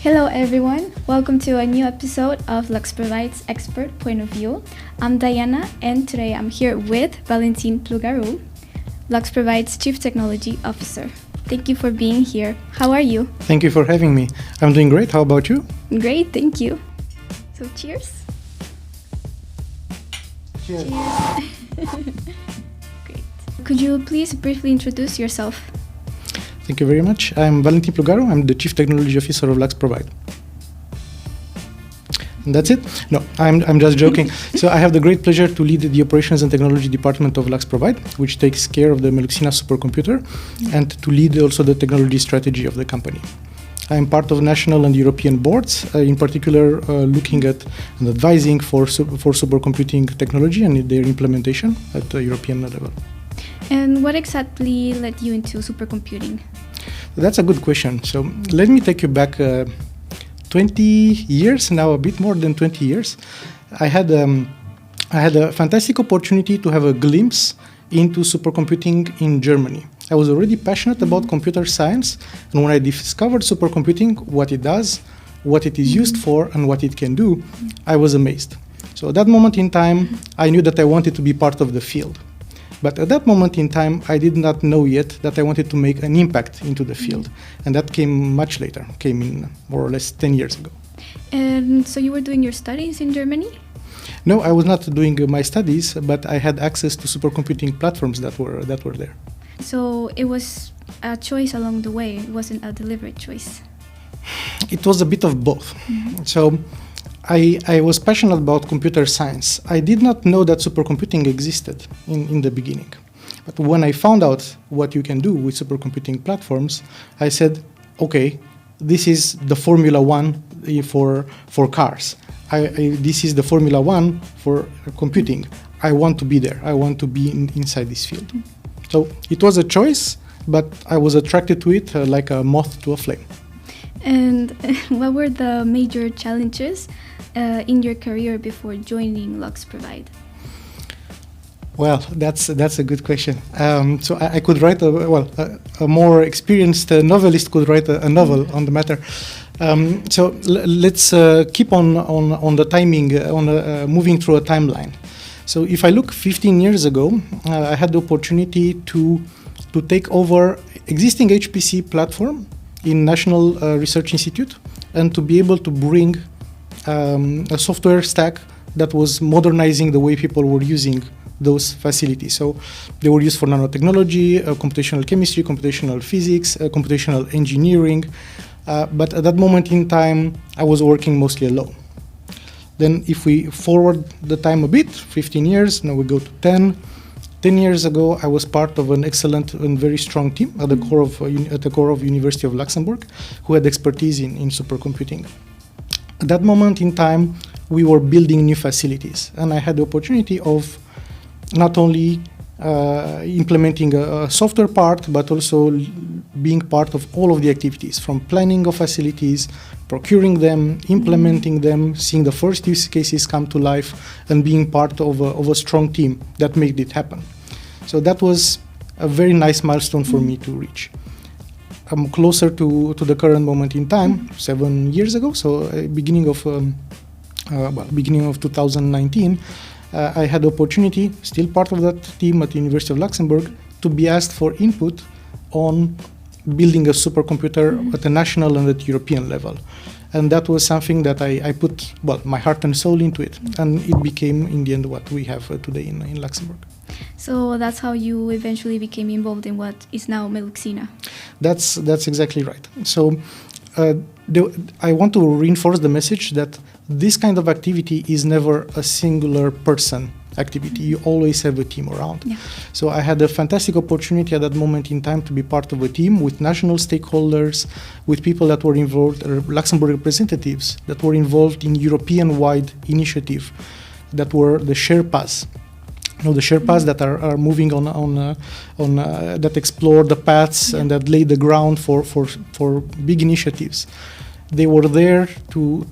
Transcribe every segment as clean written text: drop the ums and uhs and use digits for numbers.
Hello everyone, welcome to a new episode of LuxProvide's Expert Point of View. I'm Diana and today I'm here with Valentin Plugaru, LuxProvide's Chief Technology Officer. Thank you for being here. How are you? Thank you for having me. I'm doing great. How about you? Great, thank you. So cheers. Cheers. Great. Could you please briefly introduce yourself? Thank you very much. I'm Valentin Plugaru. I'm the Chief Technology Officer of LuxProvide. And that's it? No, I'm just joking. So I have the great pleasure to lead the Operations and Technology Department of LuxProvide, which takes care of the MeluXina supercomputer, and to lead also the technology strategy of the company. I'm part of national and European boards, in particular looking at and advising for supercomputing technology and their implementation at the European level. And what exactly led you into supercomputing? That's a good question. So let me take you back 20 years, now a bit more than 20 years. I had a fantastic opportunity to have a glimpse into supercomputing in Germany. I was already passionate about computer science, and when I discovered supercomputing, what it does, what it is used for, and what it can do, I was amazed. So at that moment in time, I knew that I wanted to be part of the field. But at that moment in time, I did not know yet that I wanted to make an impact into the field. And that came much later, came in more or less 10 years ago. And so you were doing your studies in Germany? No, I was not doing my studies, but I had access to supercomputing platforms that were there. So it was a choice along the way, it wasn't a deliberate choice? It was a bit of both. So I was passionate about computer science. I did not know that supercomputing existed in the beginning. But when I found out what you can do with supercomputing platforms, I said, okay, this is the Formula One for cars. This is the Formula One for computing. I want to be there. I want to be inside this field. So it was a choice, but I was attracted to it like a moth to a flame. And what were the major challenges in your career before joining LuxProvide? Well, that's a good question. So I could write a more experienced novelist could write a novel on the matter. So let's keep on the timing, moving through a timeline. So if I look 15 years ago, I had the opportunity to take over existing HPC platform in National Research Institute and to be able to bring a software stack that was modernizing the way people were using those facilities. So they were used for nanotechnology, computational chemistry, computational physics, computational engineering. But at that moment in time, I was working mostly alone. Then if we forward the time a bit, 15 years, now we go to 10. 10 years ago, I was part of an excellent and very strong team at the core of University of Luxembourg, who had expertise in supercomputing. At that moment in time, we were building new facilities, and I had the opportunity of not only implementing a software part, but also being part of all of the activities, from planning of facilities, procuring them, implementing them, seeing the first use cases come to life, and being part of a strong team that made it happen. So that was a very nice milestone for me to reach. I'm closer to the current moment in time, 7 years ago, so beginning of 2019, I had the opportunity, still part of that team at the University of Luxembourg, to be asked for input on building a supercomputer at the national and at European level. And that was something that I put my heart and soul into it. And it became, in the end, what we have today in Luxembourg. So that's how you eventually became involved in what is now MeluXina. That's exactly right. So I want to reinforce the message that this kind of activity is never a singular person activity. You always have a team around. Yeah. So I had a fantastic opportunity at that moment in time to be part of a team with national stakeholders, with people that were involved, Luxembourg representatives that were involved in European-wide initiative that were the Sherpas. The Sherpas that are moving on that explore the paths and that lay the ground for big initiatives. They were there to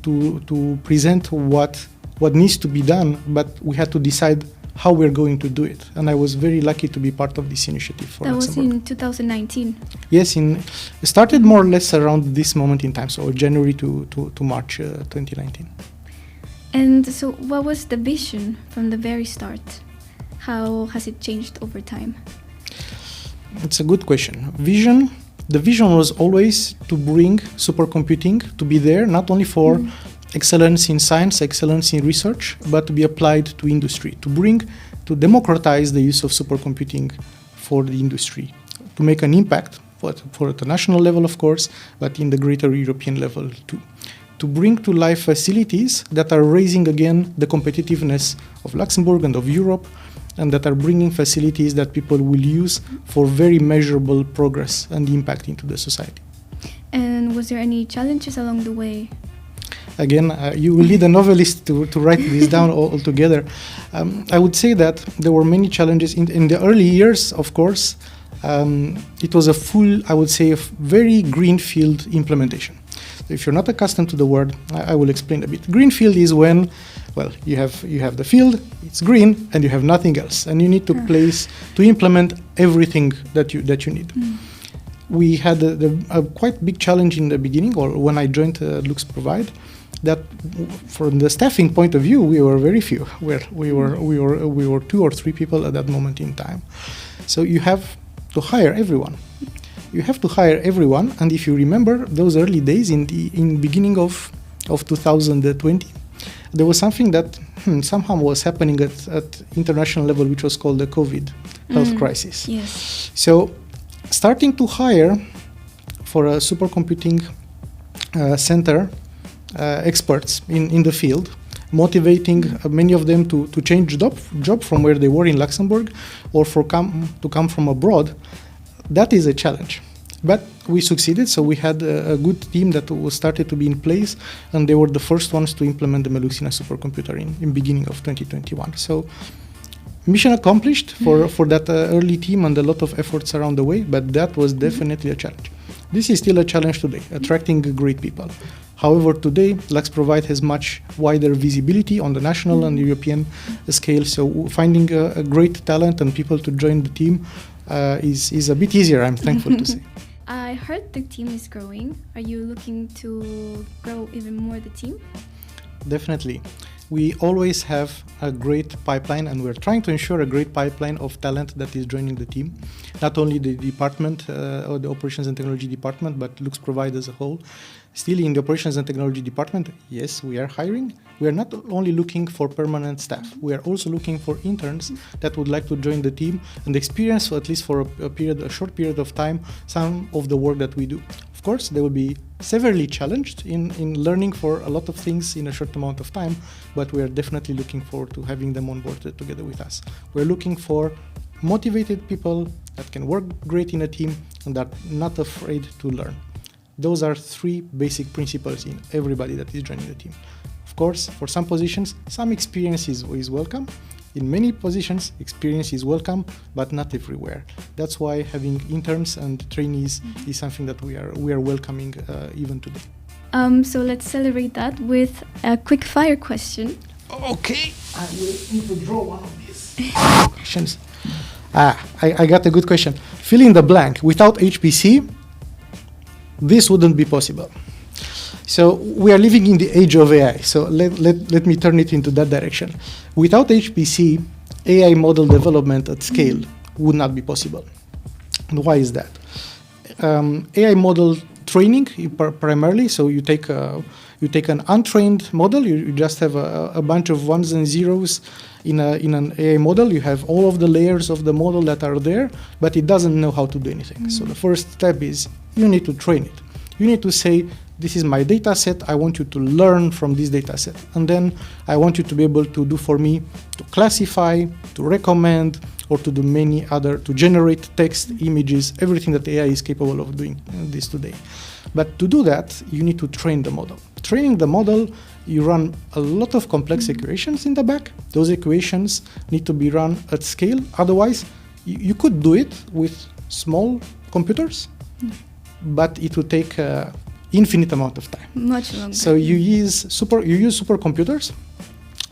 present what needs to be done, but we had to decide how we're going to do it. And I was very lucky to be part of this initiative for Luxembourg. That was in 2019. Yes, it started more or less around this moment in time, so January to March 2019. And so what was the vision from the very start? How has it changed over time? It's a good question. The vision was always to bring supercomputing to be there, not only for excellence in science, excellence in research, but to be applied to industry, to democratize the use of supercomputing for the industry, to make an impact for the national level, of course, but in the greater European level too. To bring to life facilities that are raising again the competitiveness of Luxembourg and of Europe, and that are bringing facilities that people will use for very measurable progress and impact into the society. And was there any challenges along the way? Again, you will need a novelist to write this down all together. I would say that there were many challenges. In the early years, of course, it was a full, I would say, a very greenfield implementation. If you're not accustomed to the word, I will explain a bit. Greenfield is when, well, you have the field, it's green, and you have nothing else, and you need to implement everything that you need. We had a quite big challenge in the beginning, or when I joined LuxProvide, that from the staffing point of view, we were very few. We were 2 or 3 people at that moment in time. So you have to hire everyone. And if you remember those early days in beginning of 2020, there was something that somehow was happening at international level, which was called the COVID health crisis. Yes. So starting to hire for a supercomputing center experts in the field, motivating many of them to change job from where they were in Luxembourg or to come from abroad. That is a challenge. But we succeeded, so we had a good team that was started to be in place, and they were the first ones to implement the MeluXina supercomputer in beginning of 2021. So mission accomplished for that early team and a lot of efforts around the way, but that was definitely a challenge. This is still a challenge today, attracting great people. However, today, LuxProvide has much wider visibility on the national and European scale, so finding a great talent and people to join the team is a bit easier, I'm thankful to say. I heard the team is growing. Are you looking to grow even more the team? Definitely. We always have a great pipeline, and we're trying to ensure a great pipeline of talent that is joining the team. Not only the department or the operations and technology department, but LuxProvide as a whole. Still in the operations and technology department, yes, we are hiring. We are not only looking for permanent staff, we are also looking for interns that would like to join the team and experience, at least for a short period of time, some of the work that we do. Of course, they will be severely challenged in learning for a lot of things in a short amount of time, but we are definitely looking forward to having them on board together with us. We're looking for motivated people that can work great in a team and are not afraid to learn. Those are 3 basic principles in everybody that is joining the team. Of course, for some positions, some experience is welcome. In many positions, experience is welcome, but not everywhere. That's why having interns and trainees is something that we are welcoming even today. So let's celebrate that with a quick fire question. Okay, I will need to draw one of these questions. I got a good question. Fill in the blank. Without HPC, this wouldn't be possible. So we are living in the age of AI. So let me turn it into that direction. Without HPC, AI model development at scale would not be possible. And why is that? AI model training primarily. So you take an untrained model. You just have a bunch of ones and zeros in an AI model. You have all of the layers of the model that are there, but it doesn't know how to do anything. So the first step is you need to train it. You need to say, this is my data set, I want you to learn from this data set. And then I want you to be able to do for me, to classify, to recommend, or to do to generate text, images, everything that AI is capable of doing this today. But to do that, you need to train the model. Training the model, you run a lot of complex equations in the back. Those equations need to be run at scale. Otherwise, you could do it with small computers, but it would take infinite amount of time. Much longer. So you use supercomputers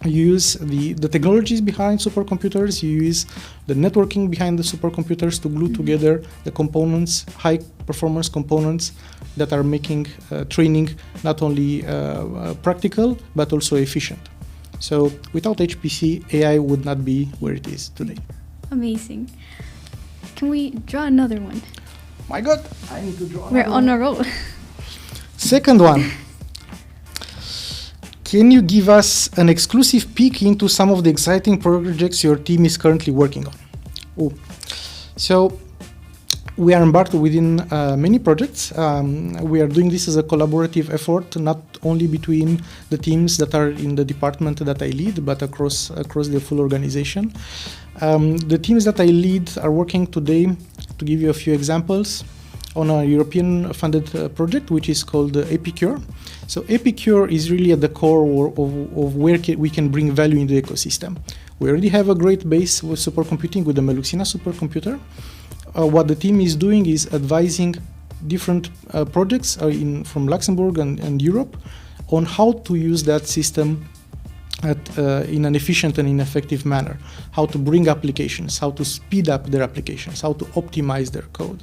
You use the technologies behind supercomputers, you use the networking behind the supercomputers to glue together the components, high performance components that are making training not only practical but also efficient. So without HPC, AI would not be where it is today. Amazing. Can we draw another one? My God, I need to draw. We're on a roll. Second one. Can you give us an exclusive peek into some of the exciting projects your team is currently working on? Oh. So we are embarked within many projects. We are doing this as a collaborative effort, not only between the teams that are in the department that I lead, but across the full organization. The teams that I lead are working today, to give you a few examples, on a European funded project which is called Epicure. So Epicure is really at the core of where we can bring value in the ecosystem. We already have a great base with supercomputing with the MeluXina supercomputer. What the team is doing is advising different projects from Luxembourg and Europe on how to use that system in an efficient and effective manner, how to bring applications, how to speed up their applications, how to optimize their code,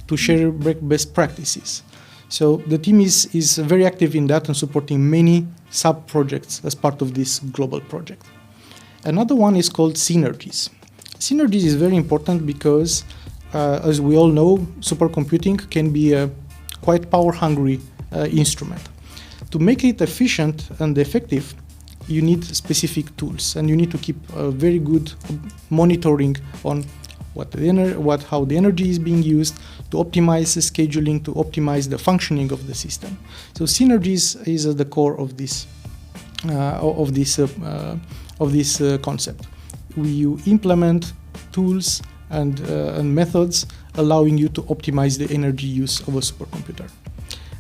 to share best practices. So the team is very active in that and supporting many sub-projects as part of this global project. Another one is called Synergies. Synergies is very important because, as we all know, supercomputing can be a quite power-hungry instrument. To make it efficient and effective, you need specific tools, and you need to keep a very good monitoring on how the energy is being used, to optimize the scheduling, to optimize the functioning of the system. So Synergies is at the core of this concept. You implement tools and methods allowing you to optimize the energy use of a supercomputer.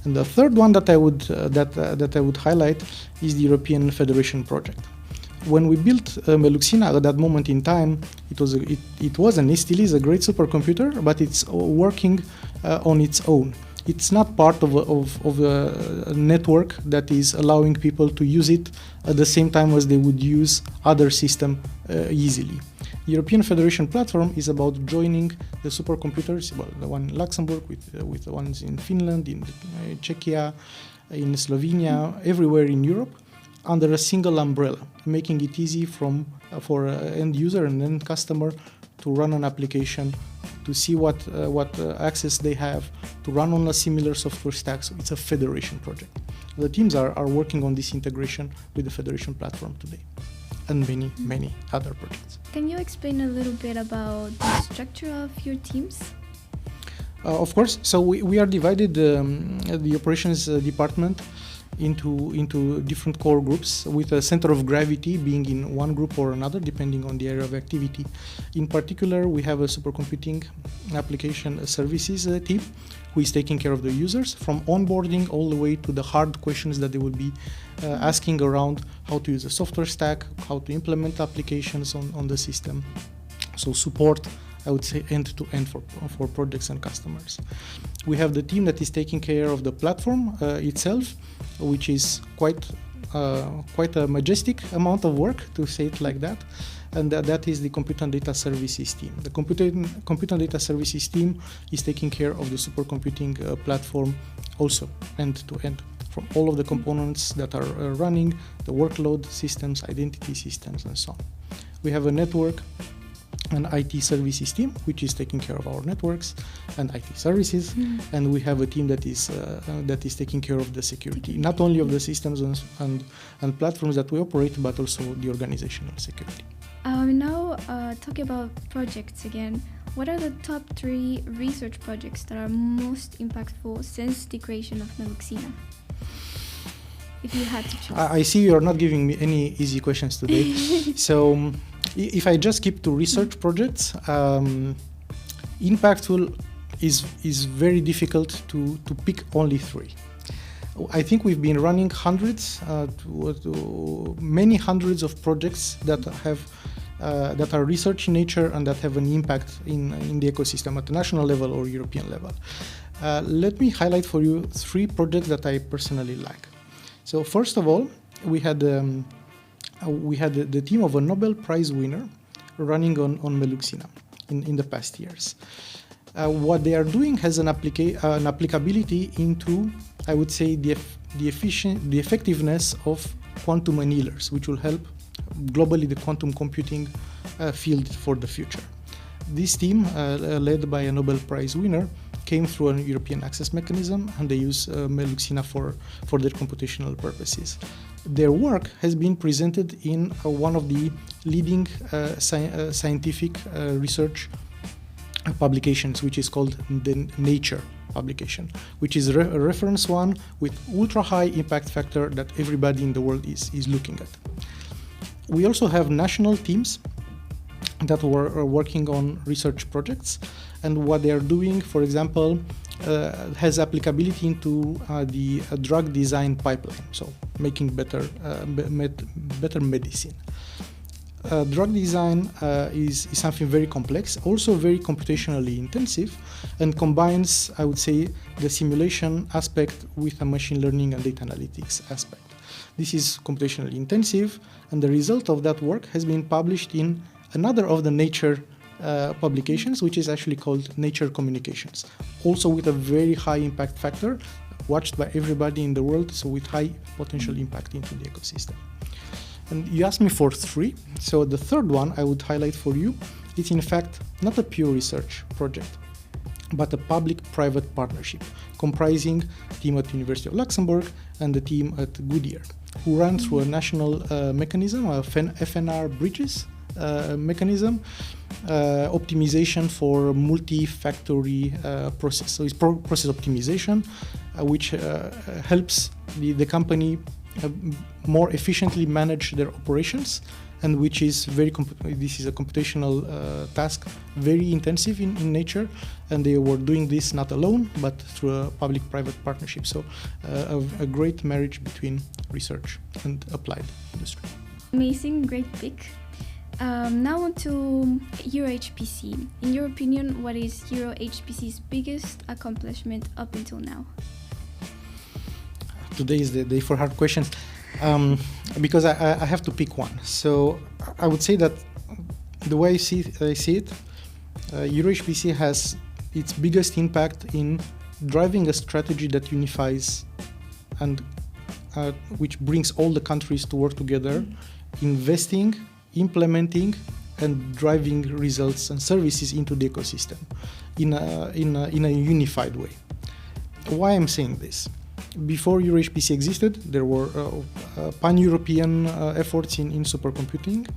And the third one that I would highlight is the European Federation project. When we built MeluXina at that moment in time, it was and it still is a great supercomputer, but it's working on its own. It's not part of a network that is allowing people to use it at the same time as they would use other systems easily. The European Federation platform is about joining the supercomputers, well, the one in Luxembourg with the ones in Finland, in Czechia, in Slovenia, everywhere in Europe, under a single umbrella, making it easy for an end user and end customer to run an application, to see what access they have, to run on a similar software stack. So it's a federation project. The teams are working on this integration with the federation platform today, and many other projects. Can you explain a little bit about the structure of your teams? Of course. So we are divided the operations department into different core groups, with a center of gravity being in one group or another, depending on the area of activity. In particular, we have a supercomputing application services team who is taking care of the users, from onboarding all the way to the hard questions that they will be asking around how to use the software stack, how to implement applications on the system. So support, I would say, end-to-end for projects and customers. We have the team that is taking care of the platform itself, which is quite a majestic amount of work, to say it like that, and that is the Computer and Data Services team. The Computer and Data Services team is taking care of the supercomputing platform also end-to-end, from all of the components that are running, the workload systems, identity systems, and so on. We have a network and IT services team, which is taking care of our networks and IT services, and we have a team that is taking care of the security, not only of the systems and platforms that we operate, but also the organizational security. Now, talking about projects again, what are the top 3 research projects that are most impactful since the creation of MeluXina? If you had to choose. I see you're not giving me any easy questions today. So if I just keep to research projects, impactful is very difficult to pick only 3. I think we've been running many hundreds of projects that are research in nature and that have an impact in the ecosystem at the national level or European level. Let me highlight for you 3 projects that I personally like. So first of all, we had we had the team of a Nobel Prize winner running on MeluXina in the past years. What they are doing has an applicability into, I would say, the effectiveness of quantum annealers, which will help globally the quantum computing field for the future. This team, led by a Nobel Prize winner, came through an European access mechanism, and they use MeluXina for their computational purposes. Their work has been presented in one of the leading scientific research publications, which is called the Nature publication, which is a reference one with ultra high impact factor that everybody in the world is looking at. We also have national teams that were working on research projects, and what they are doing, for example, has applicability into the drug design pipeline, so making better medicine. Drug design is something very complex, also very computationally intensive, and combines, I would say, the simulation aspect with a machine learning and data analytics aspect. This is computationally intensive, and the result of that work has been published in another of the Nature publications, which is actually called Nature Communications, also with a very high impact factor, watched by everybody in the world, so with high potential impact into the ecosystem. And you asked me for three, so the third one I would highlight for you is in fact not a pure research project, but a public-private partnership comprising the team at the University of Luxembourg and the team at Goodyear, who ran through a national mechanism, a FNR bridges mechanism, optimization for multi-factory process. So it's process optimization, which helps the company more efficiently manage their operations, and which is this is a computational task, very intensive in nature, and they were doing this not alone, but through a public-private partnership. So a great marriage between research and applied industry. Amazing, great pick. Now on to EuroHPC. In your opinion, what is EuroHPC's biggest accomplishment up until now? Today is the day for hard questions, because I have to pick one. So I would say that the way I see it, EuroHPC has its biggest impact in driving a strategy that unifies and which brings all the countries to work together, investing, implementing, and driving results and services into the ecosystem in a unified way. Why I'm saying this? Before EuroHPC existed, there were pan-European efforts in supercomputing,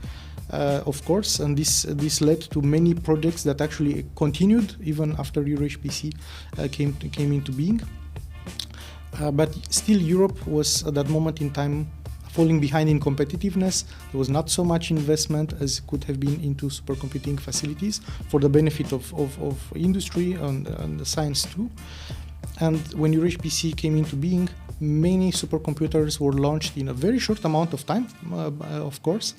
of course, and this led to many projects that actually continued even after EuroHPC came into being. But still, Europe was at that moment in time falling behind in competitiveness. There was not so much investment as could have been into supercomputing facilities for the benefit of industry and the science too. And when EuroHPC came into being, many supercomputers were launched in a very short amount of time, of course,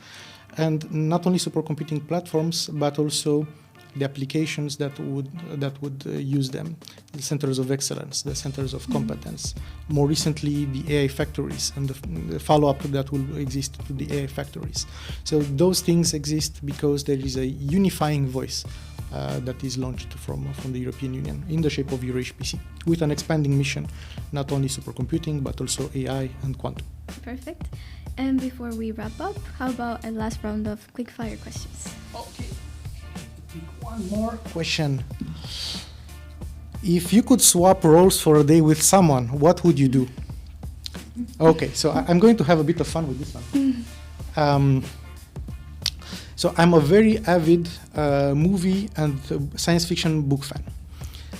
and not only supercomputing platforms, but also the applications that would use them, the centers of excellence, the centers of competence. More recently, the AI factories and the follow-up that will exist to the AI factories. So those things exist because there is a unifying voice that is launched from the European Union in the shape of EuroHPC, with an expanding mission, not only supercomputing, but also AI and quantum. Perfect. And before we wrap up, how about a last round of quick-fire questions? Okay. One more question. If you could swap roles for a day with someone, what would you do? Okay, so I'm going to have a bit of fun with this one. So I'm a very avid movie and science fiction book fan.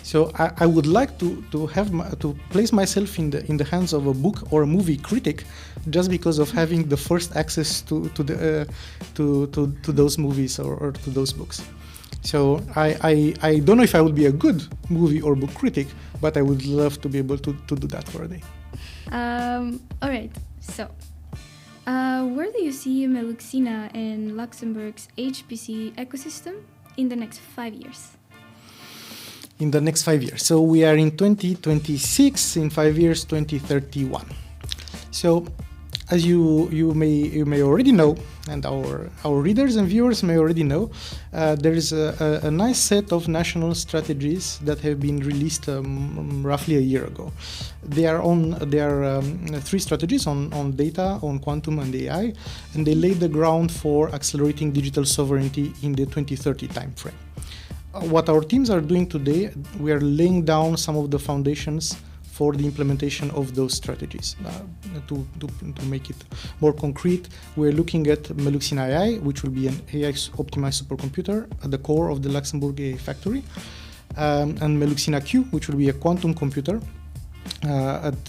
So I would like to place myself in the hands of a book or a movie critic, just because of having the first access to those movies or to those books. So I don't know if I would be a good movie or book critic, but I would love to be able to do that for a day. All right. So, where do you see MeluXina and Luxembourg's HPC ecosystem in the next 5 years? In the next 5 years. So we are in 2026, in 5 years, 2031. So as you may already know, and our readers and viewers may already know, there is a nice set of national strategies that have been released roughly a year ago. There are 3 strategies on data, on quantum, and AI, and they lay the ground for accelerating digital sovereignty in the 2030 timeframe. What our teams are doing today, we are laying down some of the foundations for the implementation of those strategies. To make it more concrete, we're looking at MeluXina-AI, which will be an AI-optimized supercomputer at the core of the Luxembourg AI factory, and MeluXina-Q, which will be a quantum computer at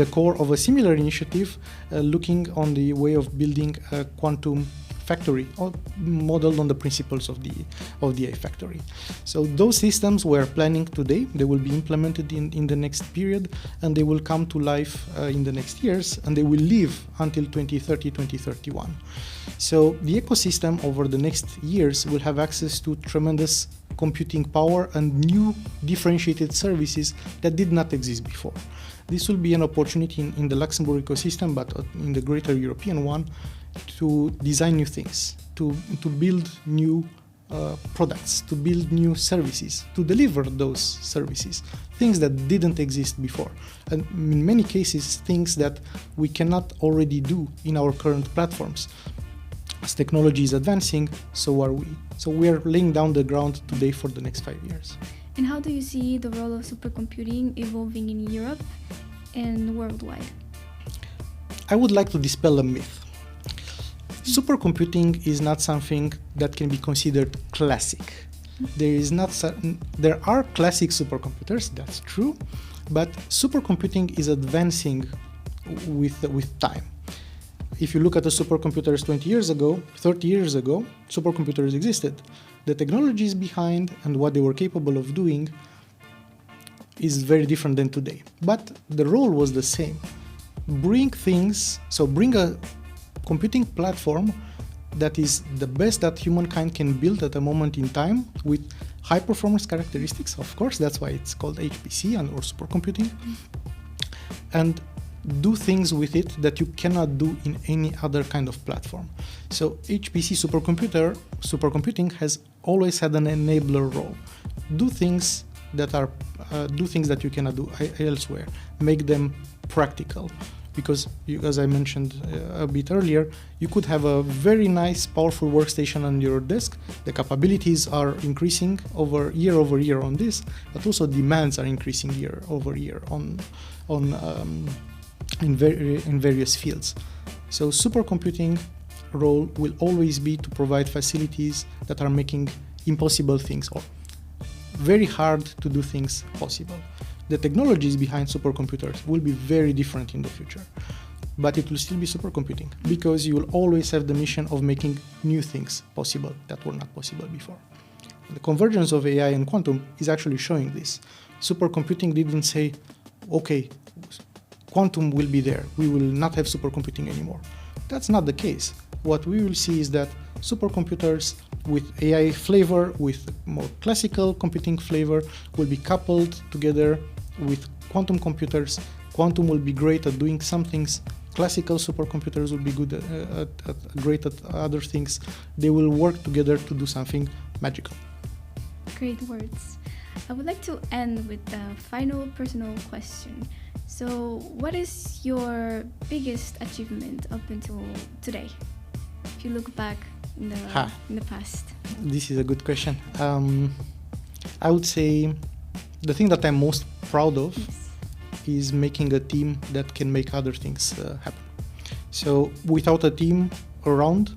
the core of a similar initiative, looking on the way of building a quantum factory, or modeled on the principles of the AI factory. So those systems we're planning today, they will be implemented in the next period, and they will come to life in the next years, and they will live until 2030, 2031. So the ecosystem over the next years will have access to tremendous computing power and new differentiated services that did not exist before. This will be an opportunity in the Luxembourg ecosystem, but in the greater European one, to design new things, to build new products, to build new services, to deliver those services, things that didn't exist before. And in many cases, things that we cannot already do in our current platforms. As technology is advancing, so are we. So we are laying down the ground today for the next 5 years. And how do you see the role of supercomputing evolving in Europe and worldwide? I would like to dispel a myth. Supercomputing is not something that can be considered classic. There are classic supercomputers, that's true, but supercomputing is advancing with time. If you look at the supercomputers 20 years ago, 30 years ago, supercomputers existed. The technologies behind and what they were capable of doing is very different than today. But the role was the same. Bring a computing platform that is the best that humankind can build at a moment in time with high performance characteristics, of course, that's why it's called HPC or supercomputing, and do things with it that you cannot do in any other kind of platform. So HPC supercomputing has always had an enabler role. Do things that you cannot do elsewhere. Make them practical. Because, as I mentioned a bit earlier, you could have a very nice, powerful workstation on your desk. The capabilities are increasing year over year on this, but also demands are increasing year over year in various fields. So supercomputing role will always be to provide facilities that are making impossible things or very hard to do things possible. The technologies behind supercomputers will be very different in the future, but it will still be supercomputing because you will always have the mission of making new things possible that were not possible before. The convergence of AI and quantum is actually showing this. Supercomputing didn't say, okay, quantum will be there, we will not have supercomputing anymore. That's not the case. What we will see is that supercomputers with AI flavor, with more classical computing flavor, will be coupled together with quantum computers. Quantum will be great at doing some things. Classical supercomputers will be great at other things. They will work together to do something magical. Great words. I would like to end with a final personal question. So, what is your biggest achievement up until today? If you look back in the past. This is a good question. I would say the thing that I'm most proud of is making a team that can make other things happen. So without a team around,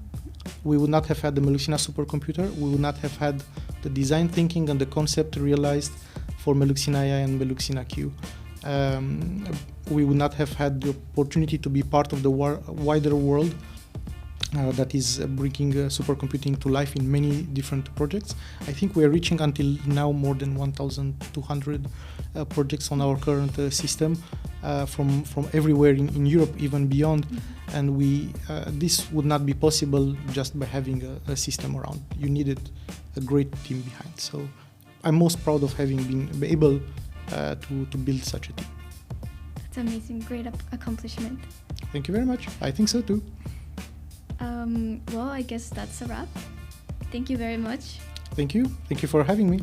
we would not have had the MeluXina supercomputer, we would not have had the design thinking and the concept realized for MeluXina-AI and MeluXina-Q. We would not have had the opportunity to be part of the wider world that is bringing supercomputing to life in many different projects. I think we are reaching until now more than 1,200 projects on our current system from everywhere in Europe, even beyond. And this would not be possible just by having a system around. You needed a great team behind. So I'm most proud of having been able to build such a team. That's amazing, great accomplishment. Thank you very much. I think so too. Well, I guess that's a wrap. Thank you very much. Thank you. Thank you for having me.